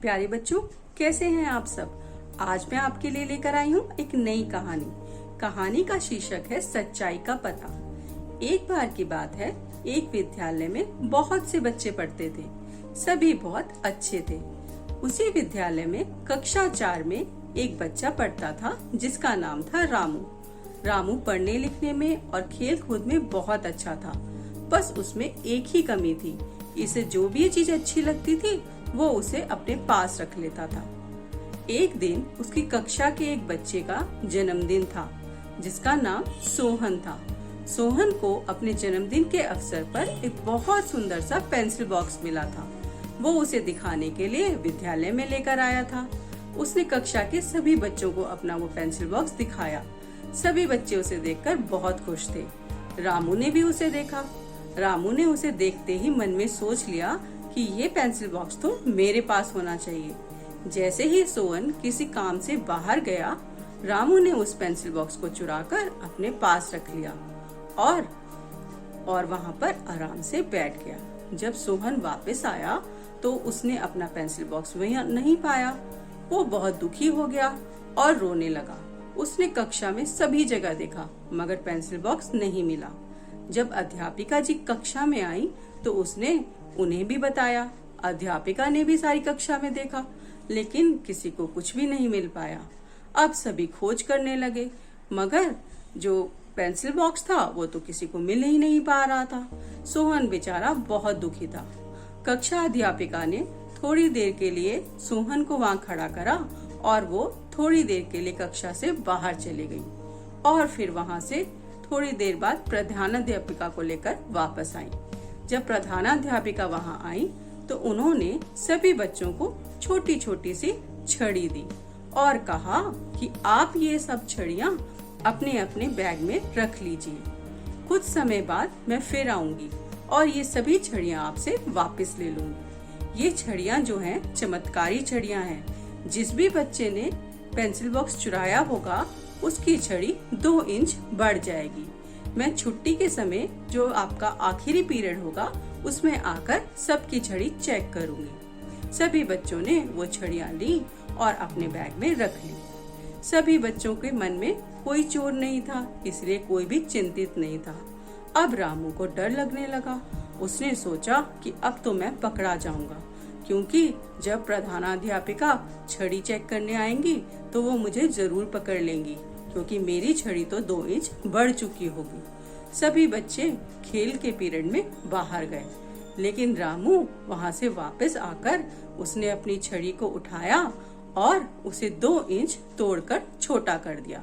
प्यारे बच्चों, कैसे हैं आप सब। आज मैं आपके लिए लेकर आई हूँ एक नई कहानी का शीर्षक है सच्चाई का पता। एक बार की बात है, एक विद्यालय में बहुत से बच्चे पढ़ते थे। सभी बहुत अच्छे थे। उसी विद्यालय में कक्षा 4 में एक बच्चा पढ़ता था जिसका नाम था रामू। रामू पढ़ने लिखने में और खेल कूद में बहुत अच्छा था। बस उसमें एक ही कमी थी, इसे जो भी चीज अच्छी लगती थी वो उसे अपने पास रख लेता था। एक दिन उसकी कक्षा के एक बच्चे का जन्मदिन था जिसका नाम सोहन था। सोहन को अपने जन्मदिन के अवसर पर एक बहुत सुंदर सा पेंसिल बॉक्स मिला था। वो उसे दिखाने के लिए विद्यालय में लेकर आया था। उसने कक्षा के सभी बच्चों को अपना वो पेंसिल बॉक्स दिखाया। सभी बच्चे उसे देखकर बहुत खुश थे। रामू ने भी उसे देखा। रामू ने उसे देखते ही मन में सोच लिया कि ये पेंसिल बॉक्स तो मेरे पास होना चाहिए। जैसे ही सोहन किसी काम से बाहर गया, रामू ने उस पेंसिल बॉक्स को चुराकर अपने पास रख लिया और वहाँ पर आराम से बैठ गया। जब सोहन वापस आया तो उसने अपना पेंसिल बॉक्स वहीं नहीं पाया। वो बहुत दुखी हो गया और रोने लगा। उसने कक्षा में सभी जगह देखा मगर पेंसिल बॉक्स नहीं मिला। जब अध्यापिका जी कक्षा में आई तो उसने उन्हें भी बताया। अध्यापिका ने भी सारी कक्षा में देखा लेकिन किसी को कुछ भी नहीं मिल पाया। अब सभी खोज करने लगे मगर जो पेंसिल बॉक्स था वो तो किसी को मिल ही नहीं पा रहा था। सोहन बेचारा बहुत दुखी था। कक्षा अध्यापिका ने थोड़ी देर के लिए सोहन को वहाँ खड़ा करा और वो थोड़ी देर के लिए कक्षा से बाहर चली गई और फिर वहाँ से थोड़ी देर बाद प्रधानाध्यापिका को लेकर वापस आई। जब प्रधानाध्यापिका वहाँ आई तो उन्होंने सभी बच्चों को छोटी छोटी सी छड़ी दी और कहा कि आप ये सब छड़ियाँ अपने अपने बैग में रख लीजिए। कुछ समय बाद मैं फिर आऊंगी और ये सभी छड़ियाँ आपसे वापस ले लूंगी। ये छड़ियाँ जो हैं चमत्कारी छड़ियाँ हैं। जिस भी बच्चे ने पेंसिल बॉक्स चुराया होगा उसकी छड़ी 2 इंच बढ़ जाएगी। मैं छुट्टी के समय जो आपका आखिरी पीरियड होगा उसमें आकर सबकी छड़ी चेक करूंगी। सभी बच्चों ने वो छड़ियाँ ली और अपने बैग में रख ली। सभी बच्चों के मन में कोई चोर नहीं था, इसलिए कोई भी चिंतित नहीं था। अब रामू को डर लगने लगा। उसने सोचा कि अब तो मैं पकड़ा जाऊंगा, क्योंकि जब प्रधानाध्यापिका छड़ी चेक करने आएंगी तो वो मुझे जरूर पकड़ लेंगी, क्योंकि मेरी छड़ी तो 2 इंच बढ़ चुकी होगी। सभी बच्चे खेल के पीरियड में बाहर गए, लेकिन रामू वहाँ से वापस आकर उसने अपनी छड़ी को उठाया और उसे 2 इंच तोड़कर छोटा कर दिया।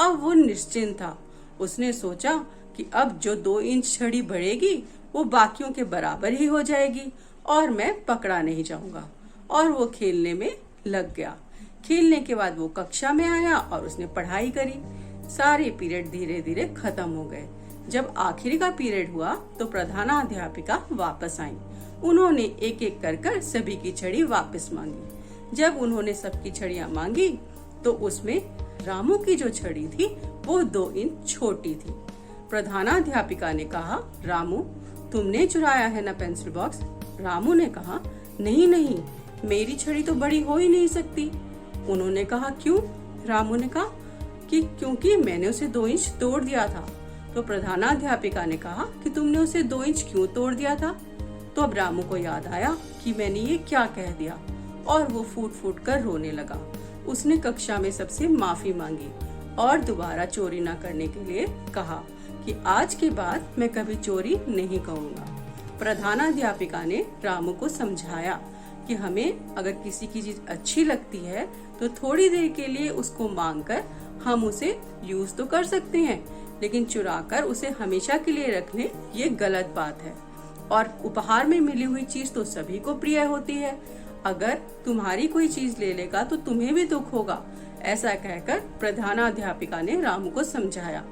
अब वो निश्चिंत था। उसने सोचा कि अब जो 2 इंच छड़ी बढ़ेगी वो बाकियों के बराबर ही हो जाएगी और मैं पकड़ा नहीं जाऊंगा। और वो खेलने में लग गया। खेलने के बाद वो कक्षा में आया और उसने पढ़ाई करी। सारे पीरियड धीरे धीरे खत्म हो गए। जब आखिरी का पीरियड हुआ तो प्रधानाध्यापिका वापस आई। उन्होंने एक एक कर सभी की छड़ी वापस मांगी। जब उन्होंने सबकी छड़ियाँ मांगी तो उसमें रामू की जो छड़ी थी वो 2 इंच छोटी थी। प्रधानाध्यापिका ने कहा, रामू तुमने चुराया है ना पेंसिल बॉक्स। रामू ने कहा, नहीं नहीं, मेरी छड़ी तो बड़ी हो ही नहीं सकती। उन्होंने कहा, क्यों? रामू ने कहा कि क्योंकि मैंने उसे 2 इंच तोड़ दिया था। तो प्रधानाध्यापिका ने कहा कि तुमने उसे 2 इंच क्यों तोड़ दिया था? तो अब रामू को याद आया कि मैंने ये क्या कह दिया और वो फूट फूट कर रोने लगा। उसने कक्षा में सबसे माफी मांगी और दोबारा चोरी न करने के लिए कहा कि आज के बाद मैं कभी चोरी नहीं करूँगा। प्रधानाध्यापिका ने रामू को समझाया कि हमें अगर किसी की चीज अच्छी लगती है तो थोड़ी देर के लिए उसको मांगकर हम उसे यूज तो कर सकते हैं, लेकिन चुराकर उसे हमेशा के लिए रख लें ये गलत बात है। और उपहार में मिली हुई चीज तो सभी को प्रिय होती है। अगर तुम्हारी कोई चीज ले लेगा तो तुम्हें भी दुख होगा। ऐसा कहकर प्रधानाध्यापिका ने रामू को समझाया।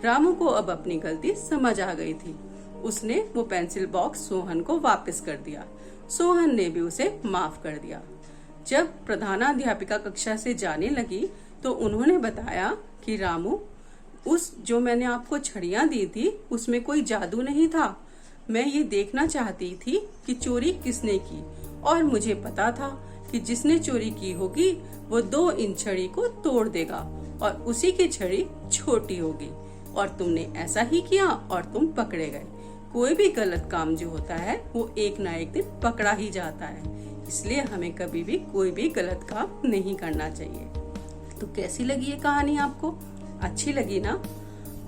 रामू को अब अपनी गलती समझ आ गई थी। उसने वो पेंसिल बॉक्स सोहन को वापस कर दिया। सोहन ने भी उसे माफ कर दिया। जब प्रधानाध्यापिका कक्षा से जाने लगी तो उन्होंने बताया कि रामू, उस जो मैंने आपको छड़ियाँ दी थी उसमें कोई जादू नहीं था। मैं ये देखना चाहती थी कि चोरी किसने की और मुझे पता था कि जिसने चोरी की होगी वो 2 इंच छड़ी को तोड़ देगा और उसी की छड़ी छोटी होगी, और तुमने ऐसा ही किया और तुम पकड़े गए। कोई भी गलत काम जो होता है वो एक ना एक दिन पकड़ा ही जाता है, इसलिए हमें कभी भी कोई भी गलत काम नहीं करना चाहिए। तो कैसी लगी ये कहानी आपको? अच्छी लगी ना?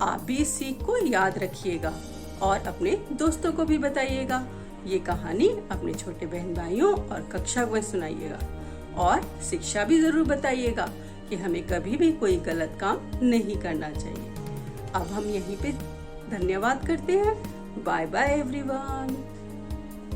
आप भी इस सीख को याद रखिएगा और अपने दोस्तों को भी बताइएगा। ये कहानी अपने छोटे बहन भाइयों और कक्षा में सुनाइएगा और शिक्षा भी जरूर बताइएगा कि हमें कभी भी कोई गलत काम नहीं करना चाहिए। अब हम यहीं पे धन्यवाद करते हैं। Bye bye everyone.